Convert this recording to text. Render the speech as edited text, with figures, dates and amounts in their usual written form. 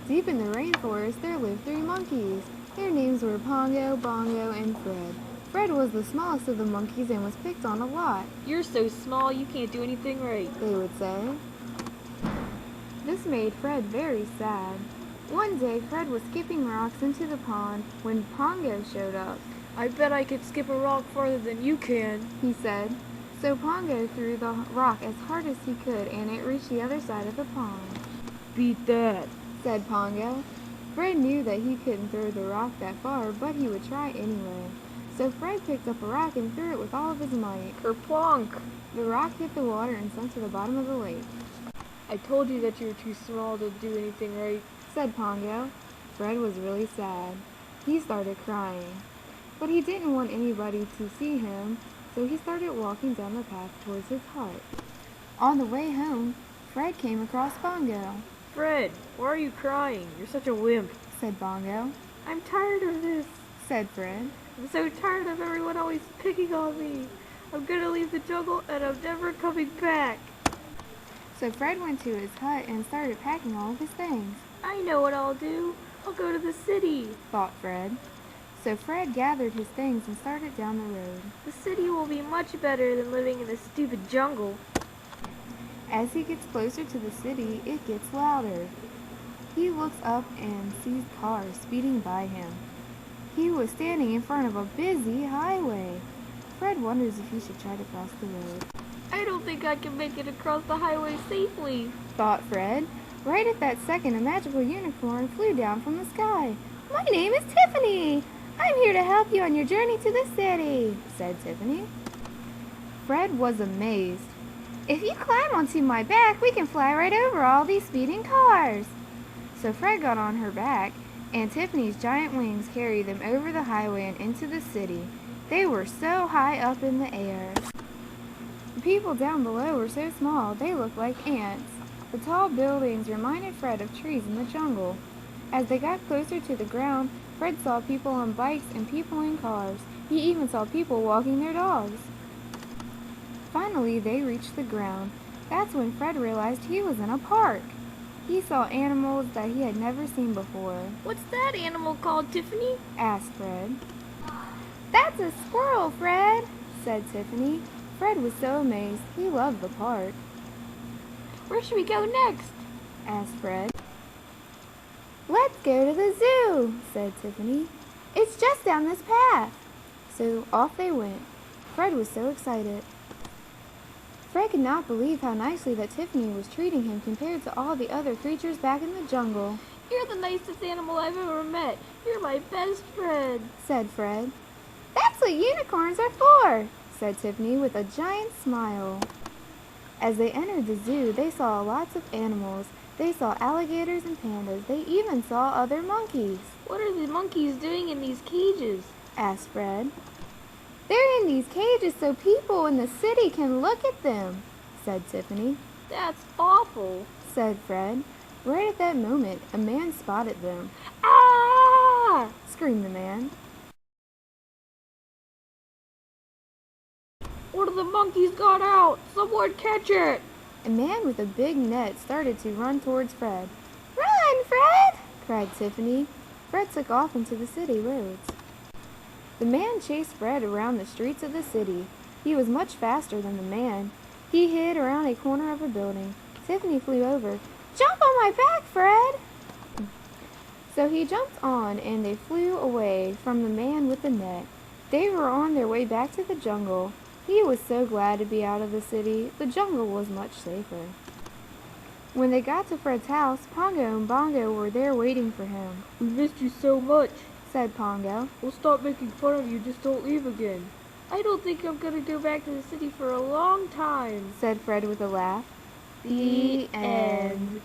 Deep in the rainforest there lived three monkeys. Their names were Pongo, Bongo, and Fred. Fred was the smallest of the monkeys and was picked on a lot. "You're so small you can't do anything right," they would say. This made Fred very sad. One day Fred was skipping rocks into the pond when Pongo showed up. "I bet I could skip a rock farther than you can," he said. So Pongo threw the rock as hard as he could and it reached the other side of the pond. "Beat that," said Pongo. Fred knew that he couldn't throw the rock that far, but he would try anyway. So Fred picked up a rock and threw it with all of his might. "Kerplunk!" The rock hit the water and sunk to the bottom of the lake. "I told you that you were too small to do anything right," said Pongo. Fred was really sad. He started crying. But he didn't want anybody to see him, so he started walking down the path towards his hut. On the way home, Fred came across Bongo. "Fred, why are you crying? You're such a wimp," said Bongo. "I'm tired of this," said Fred. "I'm so tired of everyone always picking on me. I'm gonna leave the jungle and I'm never coming back." So Fred went to his hut and started packing all of his things. "I know what I'll do. I'll go to the city," thought Fred. So Fred gathered his things and started down the road. "The city will be much better than living in this stupid jungle." As he gets closer to the city, it gets louder. He looks up and sees cars speeding by him. He was standing in front of a busy highway. Fred wonders if he should try to cross the road. "I don't think I can make it across the highway safely," thought Fred. Right at that second, a magical unicorn flew down from the sky. "My name is Tiffany. I'm here to help you on your journey to the city," said Tiffany. Fred was amazed. "If you climb onto my back, we can fly right over all these speeding cars." So Fred got on her back, and Tiffany's giant wings carried them over the highway and into the city. They were so high up in the air. The people down below were so small, they looked like ants. The tall buildings reminded Fred of trees in the jungle. As they got closer to the ground, Fred saw people on bikes and people in cars. He even saw people walking their dogs. Finally, they reached the ground. That's when Fred realized he was in a park. He saw animals that he had never seen before. "What's that animal called, Tiffany?" asked Fred. "That's a squirrel, Fred," said Tiffany. Fred was so amazed. He loved the park. "Where should we go next?" asked Fred. "Let's go to the zoo," said Tiffany. "It's just down this path." So off they went. Fred was so excited. Fred could not believe how nicely that Tiffany was treating him compared to all the other creatures back in the jungle. "You're the nicest animal I've ever met. You're my best friend," said Fred. "That's what unicorns are for," said Tiffany with a giant smile. As they entered the zoo, they saw lots of animals. They saw alligators and pandas. They even saw other monkeys. "What are the monkeys doing in these cages?" asked Fred. "They're in these cages so people in the city can look at them," said Tiffany. "That's awful," said Fred. Right at that moment, a man spotted them. "Ah!" screamed the man. "One of the monkeys got out! Someone catch it!" A man with a big net started to run towards Fred. "Run, Fred!" cried Tiffany. Fred took off into the city roads. The man chased Fred around the streets of the city. He was much faster than the man. He hid around a corner of a building. Tiffany flew over. "Jump on my back, Fred!" So he jumped on and they flew away from the man with the net. They were on their way back to the jungle. He was so glad to be out of the city. The jungle was much safer. When they got to Fred's house, Pongo and Bongo were there waiting for him. "We missed you so much," said Pongo. "We'll stop making fun of you, just don't leave again." "I don't think I'm gonna go back to the city for a long time," said Fred with a laugh. The end.